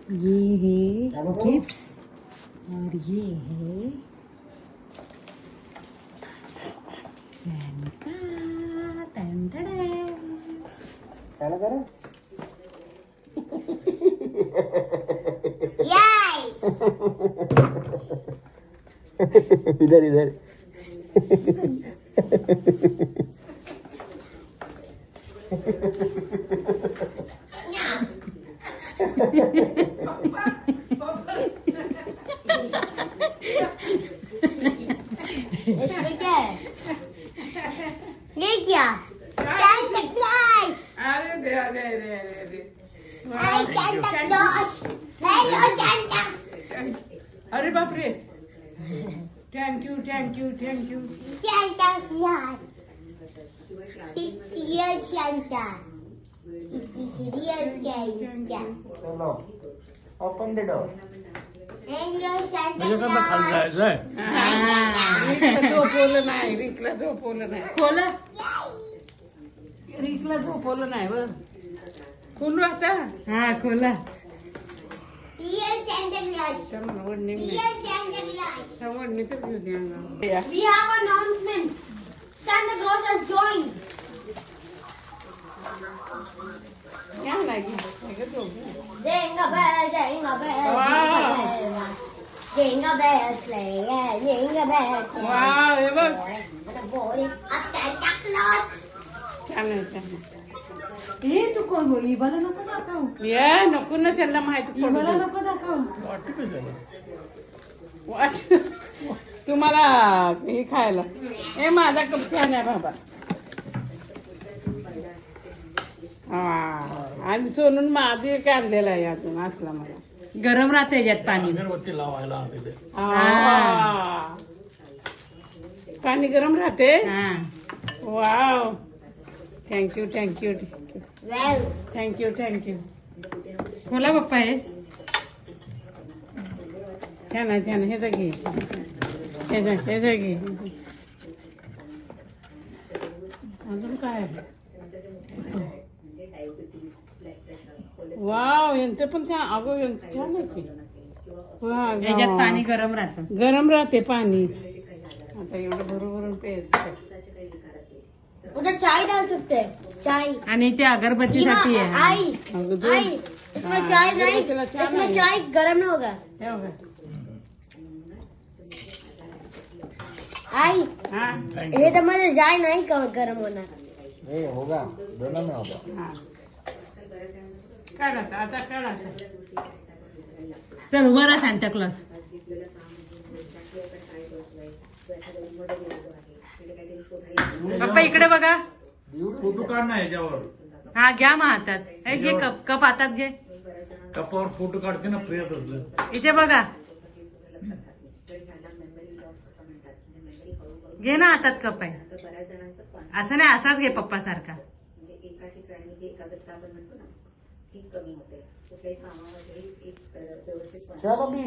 ये है गिफ्ट और ये है सैंटा। Ton ton. चालू करो। इधर इधर। इसमें क्या है? ये क्या? Santa Claus! अरे दे अरे अरे अरे अरे Hi Santa Claus! Hello Santa! अरे बाप रे thank you thank you thank you Santa Claus! It's real Santa. It is real Santa. चलो open the door. Hello Santa म्हणजे कसं खाली Claus! जायचंय रिकला झोपवलं नाही रिकला झोपवलं नाही खोला रिकला झोपवलं नाही बर खोलू आता हा खोला. Real Santa Claus! तर वडणी Real Santa Claus! वडणी तर घेऊ द्या We have an announcement. Santa Claus has joined. या नाही झोप Jingle bell, jingle bell, jingle bell. Jingle bell sleigh, jingle bell. वा हे बघ The boy of Santa Claus. छान आहे छान आहे. हे तू कोण बोल इबाला नको दाखव. या नको ना त्यांना माहिती इबाला पडू नको दाखव. वाटतं काय झालं वाट तुम्हाला हे खायला हे माझा कप छान आहे बाबा हा आणि सोनून माझी एक आणलेला आहे अजून असला मला गरम राहते याच्यात पाणी. अगरबत्ती लावायला आले ते आ. पाणी गरम राहते हा wow thank you thank you Well, thank you thank you खोला पप्पा हे. छान आहे छान आहे हे घे हे घे अजून काय आहे वाव यांचं पण छान अगं यांचं छान आहे की वा, याच्यात वा. पाणी गरम राहतं. गरम राहते पाणी आता एवढं भरून प्यायचं उधर चाय डाल सकते हैं. चाय. आणि ते अगरबत्तीसाठी ईमा, आहे. आई, अगं दूध. आई, इसमें हाँ, चाय ये नहीं, बच्चा चाय इसमें नहीं। चाय गरम नहीं होगा. हे बघा. आई, हा ये तो मुझे चाय नहीं गरम होना. ये होगा दोनों में होगा। हा काढायचं आता काढायचं चल उभा राहा सांता क्लॉज. पप्पा इकडे बघा. फोटो काढ ना याच्यावर हा घ्या मग हातात. हे घे कप कप हातात घे. कपावर फोटो काढते ना प्रियात असलं इथे बघा. घे ना हातात कप आहे. असं नाही असाच घे पप्पा सारखा. चलो भी